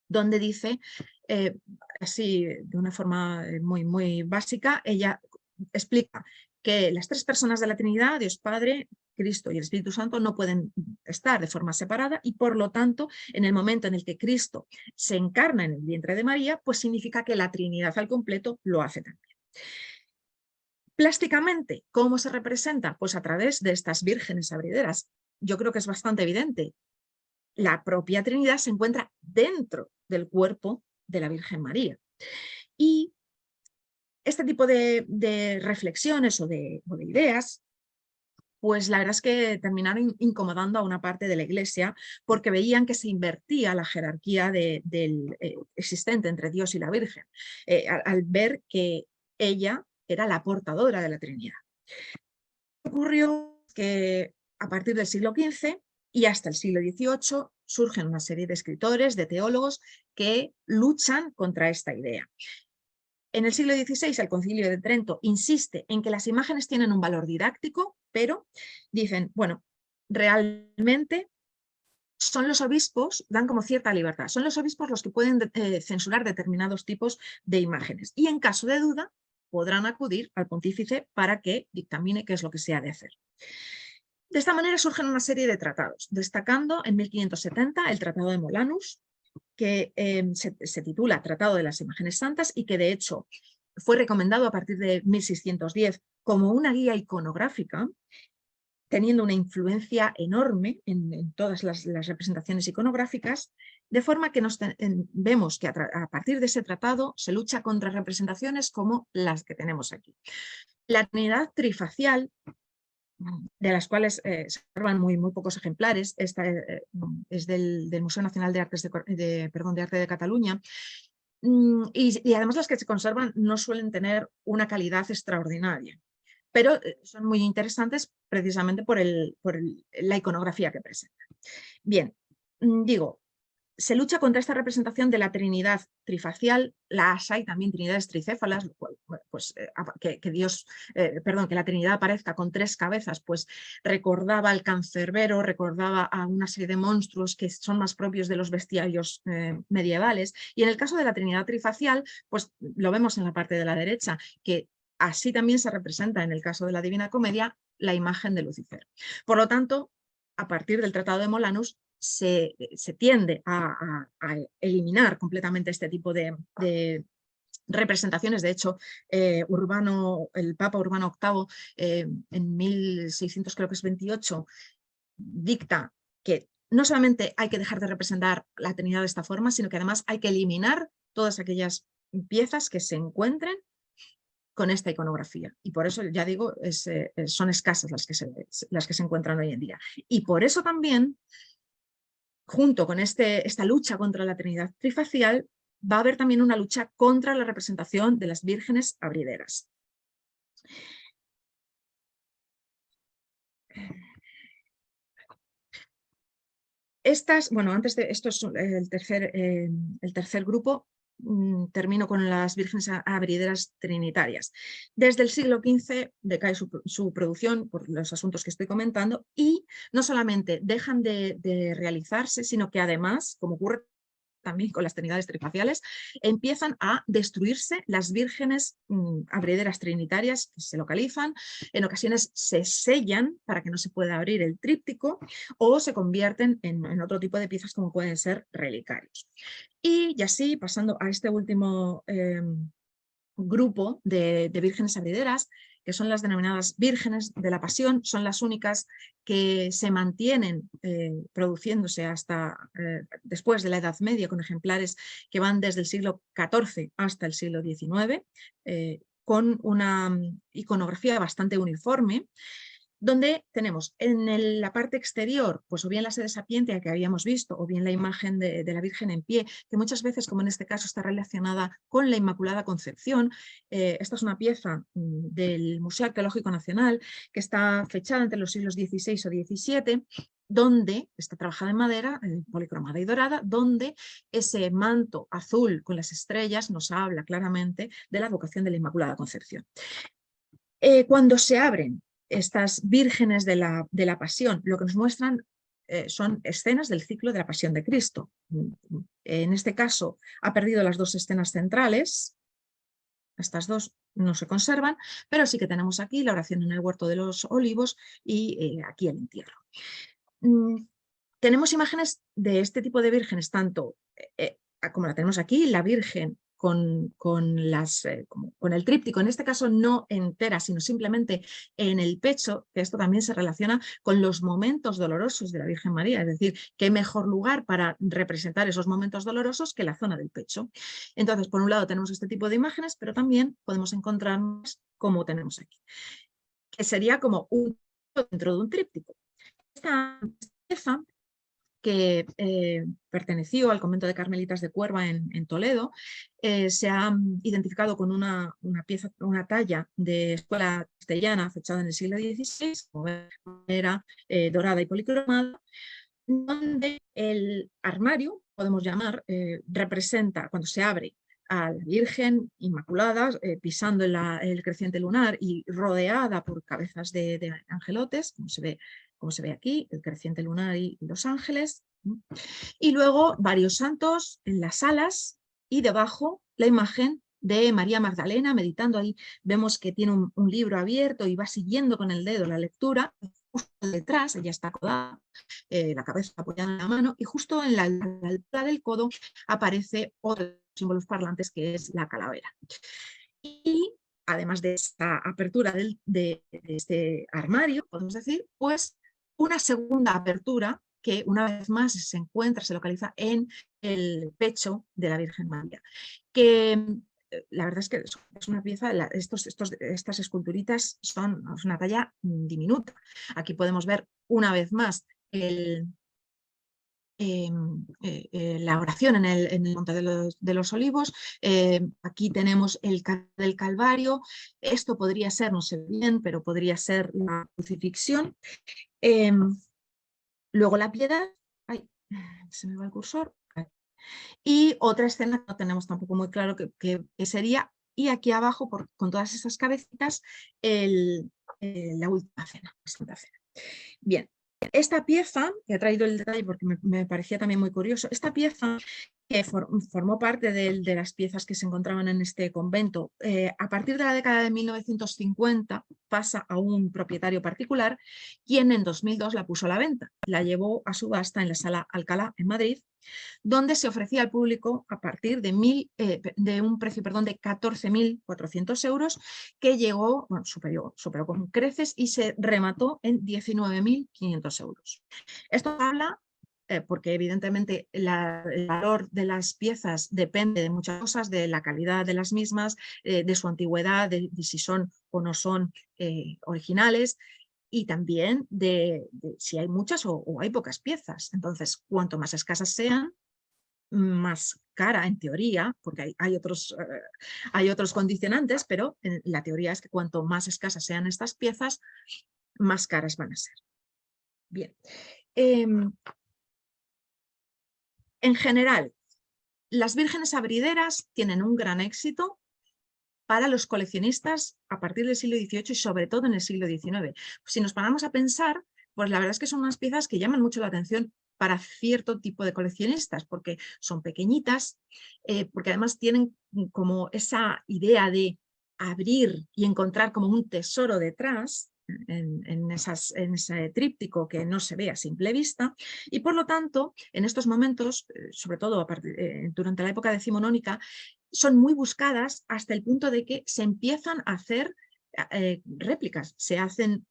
donde dice, así de una forma muy básica, ella explica que las tres personas de la Trinidad, Dios Padre, Cristo y el Espíritu Santo, no pueden estar de forma separada y por lo tanto, en el momento en el que Cristo se encarna en el vientre de María, pues significa que la Trinidad al completo lo hace también. Plásticamente, ¿cómo se representa? Pues a través de estas vírgenes abrideras. Yo creo que es bastante evidente. La propia Trinidad se encuentra dentro del cuerpo de la Virgen María. Y este tipo de reflexiones o de ideas, pues la verdad es que terminaron incomodando a una parte de la Iglesia porque veían que se invertía la jerarquía existente entre Dios y la Virgen, al ver que ella era la portadora de la Trinidad. Ocurrió que a partir del siglo XV y hasta el siglo XVIII surgen una serie de escritores, de teólogos que luchan contra esta idea. En el siglo XVI, el Concilio de Trento insiste en que las imágenes tienen un valor didáctico, pero dicen, bueno, realmente son los obispos, dan como cierta libertad, son los obispos los que pueden censurar determinados tipos de imágenes y en caso de duda podrán acudir al pontífice para que dictamine qué es lo que se ha de hacer. De esta manera surgen una serie de tratados, destacando en 1570 el Tratado de Molanus, que se titula Tratado de las Imágenes Santas y que de hecho fue recomendado a partir de 1610 como una guía iconográfica, teniendo una influencia enorme en todas las representaciones iconográficas, de forma que vemos que a partir de ese tratado se lucha contra representaciones como las que tenemos aquí. La Trinidad trifacial, de las cuales se observan muy pocos ejemplares, esta es del Museo Nacional de Arte de Cataluña, y además las que se conservan no suelen tener una calidad extraordinaria, pero son muy interesantes precisamente por la iconografía que presenta. Bien, digo, se lucha contra esta representación de la Trinidad trifacial, las hay también trinidades tricéfalas, lo cual, pues, que la Trinidad aparezca con tres cabezas, pues recordaba al cancerbero, recordaba a una serie de monstruos que son más propios de los bestiarios medievales, y en el caso de la Trinidad trifacial, pues lo vemos en la parte de la derecha, que así también se representa en el caso de la Divina Comedia la imagen de Lucifer. Por lo tanto, a partir del Tratado de Molanus, se tiende a eliminar completamente este tipo de representaciones. De hecho, el Papa Urbano VIII, en 1628, dicta que no solamente hay que dejar de representar la Trinidad de esta forma, sino que además hay que eliminar todas aquellas piezas que se encuentren con esta iconografía. Y por eso, ya digo, son escasas las que se encuentran hoy en día. Y por eso también, junto con esta lucha contra la Trinidad trifacial, va a haber también una lucha contra la representación de las vírgenes abrideras. Esto es el tercer grupo. Termino con las vírgenes abrideras trinitarias. Desde el siglo XV decae su producción por los asuntos que estoy comentando y no solamente dejan de realizarse, sino que además, como ocurre también con las trinidades trifaciales, empiezan a destruirse las vírgenes abrideras trinitarias que se localizan, en ocasiones se sellan para que no se pueda abrir el tríptico o se convierten en otro tipo de piezas como pueden ser relicarios. Y así, pasando a este último grupo de vírgenes abrideras, que son las denominadas vírgenes de la pasión, son las únicas que se mantienen produciéndose hasta después de la Edad Media, con ejemplares que van desde el siglo XIV hasta el siglo XIX, con una iconografía bastante uniforme. donde tenemos en la parte exterior, pues o bien la sede sapientia que habíamos visto, o bien la imagen de la Virgen en pie, que muchas veces, como en este caso, está relacionada con la Inmaculada Concepción. Esta es una pieza del Museo Arqueológico Nacional que está fechada entre los siglos XVI o XVII, donde está trabajada en madera, policromada y dorada, donde ese manto azul con las estrellas nos habla claramente de la vocación de la Inmaculada Concepción. Cuando se abren estas vírgenes de la pasión, lo que nos muestran son escenas del ciclo de la pasión de Cristo. En este caso ha perdido las dos escenas centrales, estas dos no se conservan, pero sí que tenemos aquí la oración en el huerto de los olivos y aquí el entierro. Tenemos imágenes de este tipo de vírgenes, tanto como la tenemos aquí, la Virgen con el tríptico, en este caso no entera, sino simplemente en el pecho, que esto también se relaciona con los momentos dolorosos de la Virgen María, es decir, qué mejor lugar para representar esos momentos dolorosos que la zona del pecho. Entonces, por un lado tenemos este tipo de imágenes, pero también podemos encontrarnos como tenemos aquí, que sería como un dentro de un tríptico. Esta pieza, que perteneció al convento de Carmelitas de Cuerva en Toledo, se ha identificado con una pieza, una talla de escuela castellana fechada en el siglo XVI, era dorada y policromada, donde el armario, podemos llamar, representa, cuando se abre, a la Virgen Inmaculada, pisando el creciente lunar y rodeada por cabezas de angelotes, como se ve aquí, el creciente lunar y los ángeles. Y luego varios santos en las alas y debajo la imagen de María Magdalena meditando. Ahí vemos que tiene un libro abierto y va siguiendo con el dedo la lectura. Justo detrás, ella está acodada, la cabeza apoyada en la mano, y justo en la altura del codo aparece otro de los símbolos parlantes, que es la calavera. Y además de esta apertura de este armario, podemos decir, pues una segunda apertura que una vez más se encuentra, se localiza en el pecho de la Virgen María, que la verdad es que es una pieza, estas esculturitas son una talla diminuta. Aquí podemos ver una vez más la oración en el Monte de los Olivos. Aquí tenemos el del Calvario. Esto podría ser, no sé bien, pero podría ser la crucifixión. Luego la piedad. Ay, se me va el cursor. Y otra escena que no tenemos tampoco muy claro que sería, y aquí abajo, con todas esas cabecitas, la última cena, la Santa Cena. Bien, esta pieza, que he traído el detalle porque me parecía también muy curioso, esta pieza que formó parte de las piezas que se encontraban en este convento, a partir de la década de 1950 pasa a un propietario particular, quien en 2002 la puso a la venta. La llevó a subasta en la Sala Alcalá en Madrid, donde se ofrecía al público a partir de un precio de 14.400 euros, que llegó, bueno, superó con creces y se remató en 19.500 euros. Esto habla, porque evidentemente el valor de las piezas depende de muchas cosas, de la calidad de las mismas, de su antigüedad, de si son o no son originales, y también de si hay muchas o hay pocas piezas. Entonces, cuanto más escasas sean, más cara en teoría, porque hay otros condicionantes, pero la teoría es que cuanto más escasas sean estas piezas, más caras van a ser. Bien. En general, las vírgenes abrideras tienen un gran éxito para los coleccionistas a partir del siglo XVIII y sobre todo en el siglo XIX. Si nos paramos a pensar, pues la verdad es que son unas piezas que llaman mucho la atención para cierto tipo de coleccionistas, porque son pequeñitas, porque además tienen como esa idea de abrir y encontrar como un tesoro detrás, en ese tríptico que no se ve a simple vista, y por lo tanto, en estos momentos, sobre todo durante la época decimonónica, son muy buscadas hasta el punto de que se empiezan a hacer réplicas, se hacen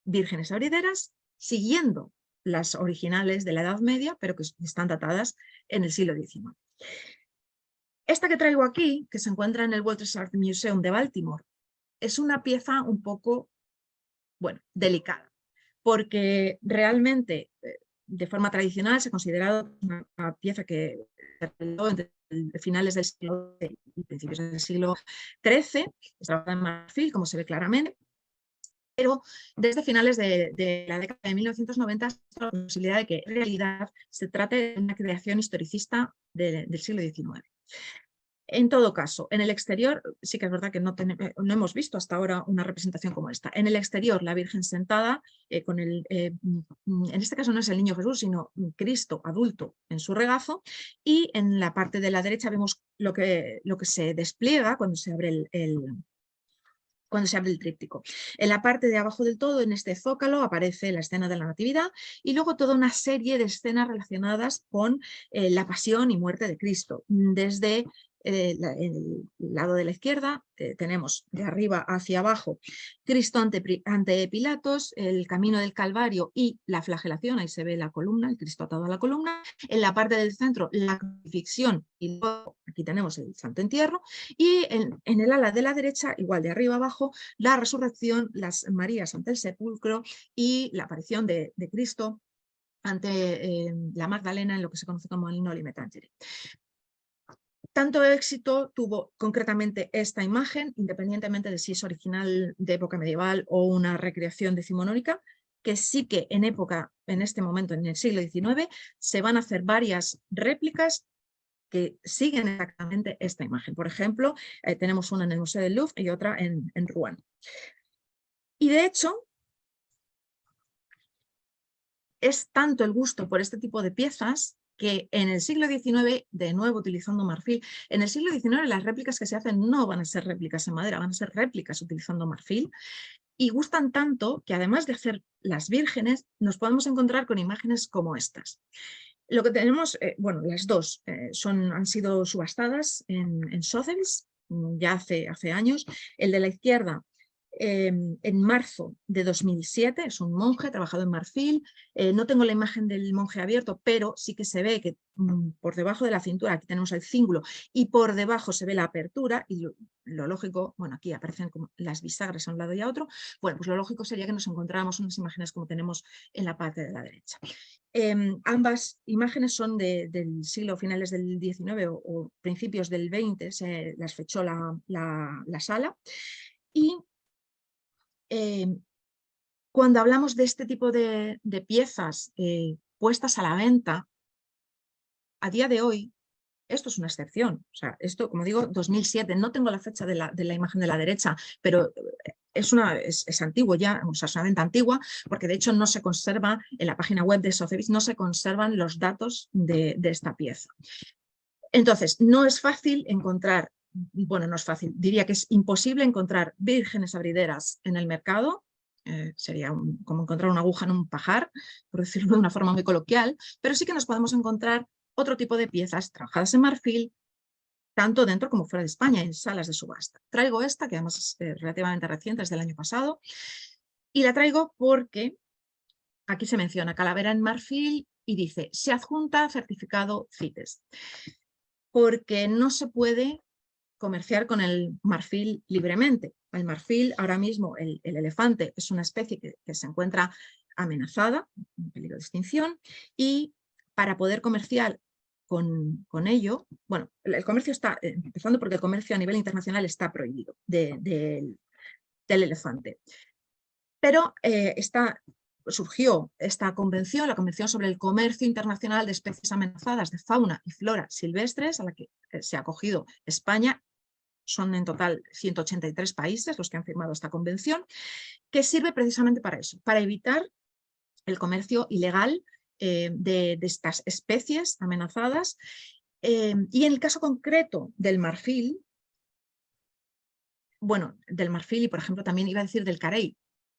vírgenes abrideras siguiendo las originales de la Edad Media, pero que están datadas en el siglo XIX. Esta que traigo aquí, que se encuentra en el Walters Art Museum de Baltimore, es una pieza un poco bueno, delicada, porque realmente de forma tradicional se ha considerado una pieza que se realizó entre finales del siglo XII y principios del siglo XIII, estaba en marfil, como se ve claramente, pero desde finales de la década de 1990 está la posibilidad de que en realidad se trate de una creación historicista del siglo XIX. En todo caso, en el exterior, sí que es verdad que no hemos visto hasta ahora una representación como esta. En el exterior, la Virgen sentada, en este caso no es el Niño Jesús, sino Cristo adulto en su regazo, y en la parte de la derecha vemos lo que se despliega cuando se abre el tríptico. En la parte de abajo del todo, en este zócalo, aparece la escena de la Natividad y luego toda una serie de escenas relacionadas con la pasión y muerte de Cristo. Desde el lado de la izquierda tenemos de arriba hacia abajo Cristo ante Pilatos, el camino del Calvario y la flagelación, ahí se ve la columna, el Cristo atado a la columna. En la parte del centro, la crucifixión y luego aquí tenemos el Santo Entierro. Y en el ala de la derecha, igual de arriba abajo, la resurrección, las Marías ante el sepulcro y la aparición de Cristo ante la Magdalena en lo que se conoce como el Noli Me Tangere. Tanto éxito tuvo concretamente esta imagen, independientemente de si es original de época medieval o una recreación decimonónica, que sí que en este momento, en el siglo XIX, se van a hacer varias réplicas que siguen exactamente esta imagen. Por ejemplo, tenemos una en el Museo del Louvre y otra en Rouen. Y de hecho, es tanto el gusto por este tipo de piezas que en el siglo XIX, de nuevo utilizando marfil, en el siglo XIX las réplicas que se hacen no van a ser réplicas en madera, van a ser réplicas utilizando marfil, y gustan tanto que además de hacer las vírgenes, nos podemos encontrar con imágenes como estas. Lo que tenemos, bueno, las dos han sido subastadas en Sotheby's ya hace años. El de la izquierda, en marzo de 2007, es un monje trabajado en marfil. No tengo la imagen del monje abierto, pero sí que se ve que por debajo de la cintura, aquí tenemos el cíngulo, y por debajo se ve la apertura, y lo lógico, bueno, aquí aparecen como las bisagras a un lado y a otro. Bueno, pues lo lógico sería que nos encontráramos unas imágenes como tenemos en la parte de la derecha. Ambas imágenes son del siglo finales del XIX o principios del XX, se las fechó la sala. Y cuando hablamos de este tipo de piezas puestas a la venta, a día de hoy, esto es una excepción. O sea, esto, como digo, 2007, no tengo la fecha de la imagen de la derecha, pero es antiguo ya, o sea, es una venta antigua, porque de hecho no se conserva, en la página web de Sotheby's no se conservan los datos de esta pieza. Entonces, no es fácil encontrar, bueno, no es fácil, diría que es imposible encontrar vírgenes abrideras en el mercado. Sería como encontrar una aguja en un pajar, por decirlo de una forma muy coloquial, pero sí que nos podemos encontrar otro tipo de piezas trabajadas en marfil, tanto dentro como fuera de España, en salas de subasta. Traigo esta, que además es relativamente reciente, es del año pasado, y la traigo porque aquí se menciona calavera en marfil y dice, se adjunta certificado CITES, porque no se puede comerciar con el marfil libremente. El marfil, ahora mismo, el elefante, es una especie que se encuentra amenazada, en peligro de extinción, y para poder comerciar con ello, bueno, el comercio está, empezando porque el comercio a nivel internacional está prohibido del elefante. Pero surgió esta convención, la Convención sobre el Comercio Internacional de Especies Amenazadas de Fauna y Flora Silvestres, a la que se ha acogido España. Son en total 183 países los que han firmado esta convención, que sirve precisamente para eso, para evitar el comercio ilegal de estas especies amenazadas. Y en el caso concreto del marfil, bueno, del marfil y por ejemplo también iba a decir del carey,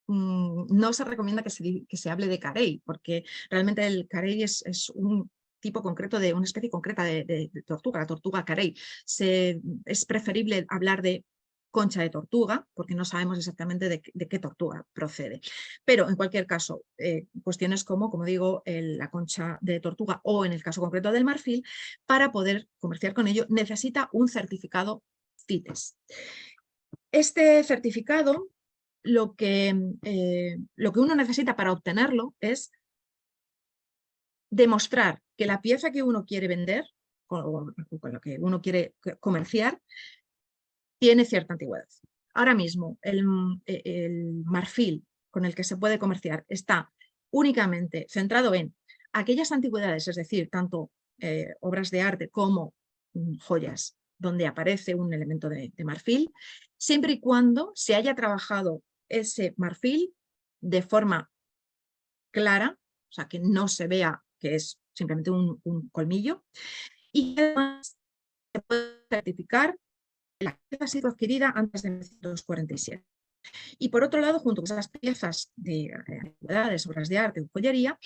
no se recomienda que se hable de carey, porque realmente el carey es un tipo concreto de una especie concreta de tortuga, la tortuga carey. Es preferible hablar de concha de tortuga, porque no sabemos exactamente de qué tortuga procede. Pero en cualquier caso, cuestiones como digo, la concha de tortuga o en el caso concreto del marfil, para poder comerciar con ello necesita un certificado CITES. Este certificado lo que uno necesita para obtenerlo es demostrar que la pieza que uno quiere vender, con lo que uno quiere comerciar, tiene cierta antigüedad. Ahora mismo el marfil con el que se puede comerciar está únicamente centrado en aquellas antigüedades, es decir, tanto obras de arte como joyas donde aparece un elemento de marfil, siempre y cuando se haya trabajado ese marfil de forma clara, o sea, que no se vea que es simplemente un colmillo, y además se puede certificar que la pieza ha sido adquirida antes de 1947. Y por otro lado, junto con esas piezas de antigüedades, obras de arte o joyería,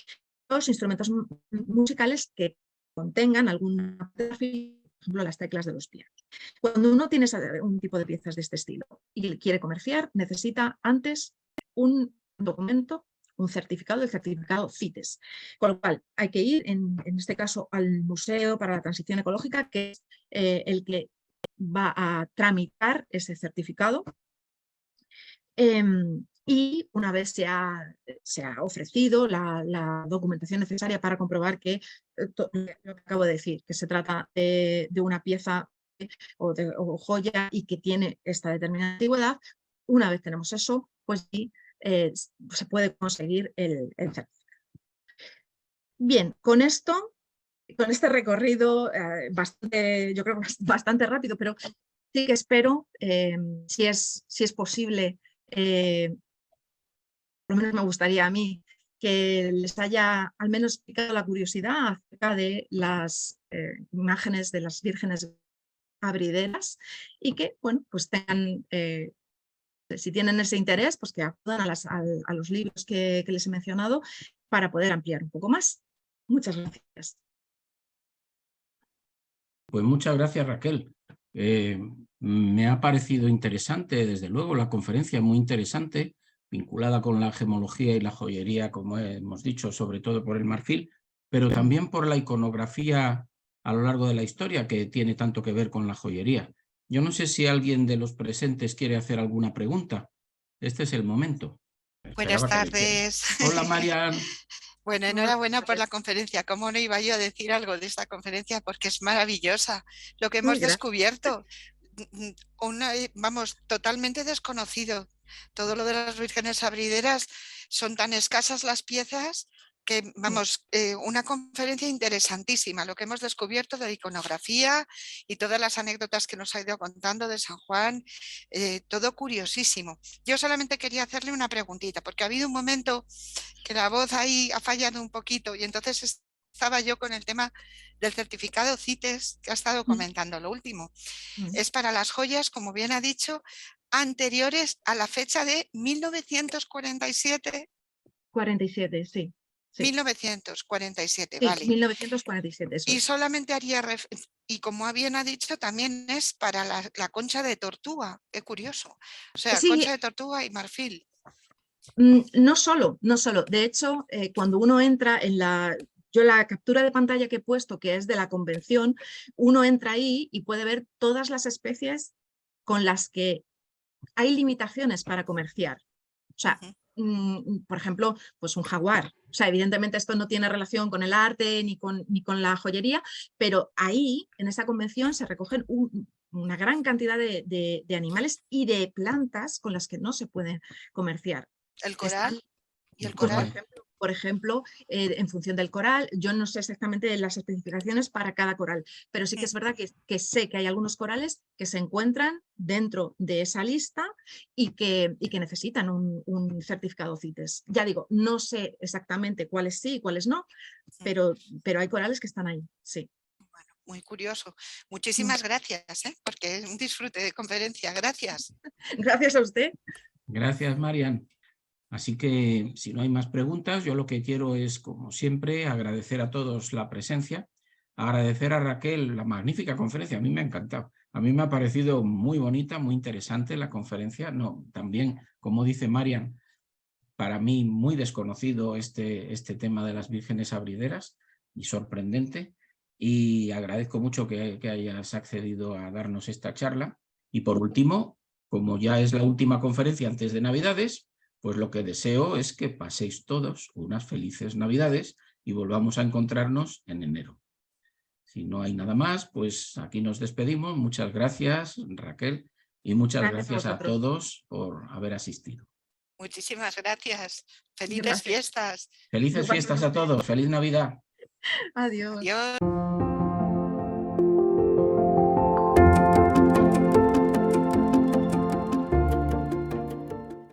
los instrumentos musicales que contengan alguna marfil, por ejemplo, las teclas de los pianos. Cuando uno tiene un tipo de piezas de este estilo y quiere comerciar, necesita antes un documento, un certificado, el certificado CITES. Con lo cual, hay que ir, en este caso, al Museo para la Transición Ecológica, que es el que va a tramitar ese certificado. Y una vez se ha ofrecido la documentación necesaria para comprobar que, lo que acabo de decir, que se trata de una pieza o joya y que tiene esta determinada antigüedad, una vez tenemos eso, pues sí, se puede conseguir el certificado. Bien, con este recorrido yo creo bastante rápido, pero sí que espero, si es posible, por lo menos me gustaría a mí, que les haya al menos picado la curiosidad acerca de las imágenes de las vírgenes abrideras y que, bueno, pues tengan, si tienen ese interés, pues que acudan a los libros que les he mencionado para poder ampliar un poco más. Muchas gracias. Pues muchas gracias, Raquel. Me ha parecido interesante, desde luego, la conferencia muy interesante, vinculada con la gemología y la joyería, como hemos dicho, sobre todo por el marfil, pero también por la iconografía a lo largo de la historia, que tiene tanto que ver con la joyería. Yo no sé si alguien de los presentes quiere hacer alguna pregunta. Este es el momento. Buenas tardes. Hola, Marian. Bueno, enhorabuena por la conferencia. ¿Cómo no iba yo a decir algo de esta conferencia? Porque es maravillosa lo que hemos descubierto. Vamos, totalmente desconocido. Todo lo de las vírgenes abrideras, son tan escasas las piezas que, vamos, una conferencia interesantísima. Lo que hemos descubierto de iconografía y todas las anécdotas que nos ha ido contando de San Juan, todo curiosísimo. Yo solamente quería hacerle una preguntita, porque ha habido un momento que la voz ahí ha fallado un poquito y entonces estaba yo con el tema del certificado CITES que ha estado comentando. Lo último es para las joyas, como bien ha dicho, anteriores a la fecha de 1947. 47, sí. 1947, sí, vale. 1947, eso y es. solamente haría, y como bien ha dicho, también es para la concha de tortuga. Qué curioso. O sea, sí, concha de tortuga y marfil. No solo. De hecho, cuando uno entra en la captura de pantalla que he puesto, que es de la convención, uno entra ahí y puede ver todas las especies con las que hay limitaciones para comerciar. O sea, por ejemplo, pues un jaguar. O sea, evidentemente esto no tiene relación con el arte ni con la joyería, pero ahí, en esa convención, se recogen una gran cantidad de animales y de plantas con las que no se pueden comerciar. ¿El coral? ¿Y el Pues, coral? por ejemplo, en función del coral, yo no sé exactamente las especificaciones para cada coral, pero sí que es verdad que sé que hay algunos corales que se encuentran dentro de esa lista y que necesitan un certificado CITES. Ya digo, no sé exactamente cuáles sí y cuáles no, pero hay corales que están ahí, sí. Bueno, muy curioso. Muchísimas gracias, porque es un disfrute de conferencia. Gracias. Gracias a usted. Gracias, Marian. Así que, si no hay más preguntas, yo lo que quiero es, como siempre, agradecer a todos la presencia, agradecer a Raquel la magnífica conferencia. A mí me ha encantado. A mí me ha parecido muy bonita, muy interesante la conferencia. No, también, como dice Marian, para mí muy desconocido este tema de las vírgenes abrideras y sorprendente. Y agradezco mucho que hayas accedido a darnos esta charla. Y por último, como ya es la última conferencia antes de Navidades, pues lo que deseo es que paséis todos unas felices Navidades y volvamos a encontrarnos en enero. Si no hay nada más, pues aquí nos despedimos. Muchas gracias, Raquel, y muchas gracias a todos por haber asistido. Muchísimas gracias. Felices Gracias. fiestas. Felices fiestas a todos. Feliz Navidad. Adiós. Adiós.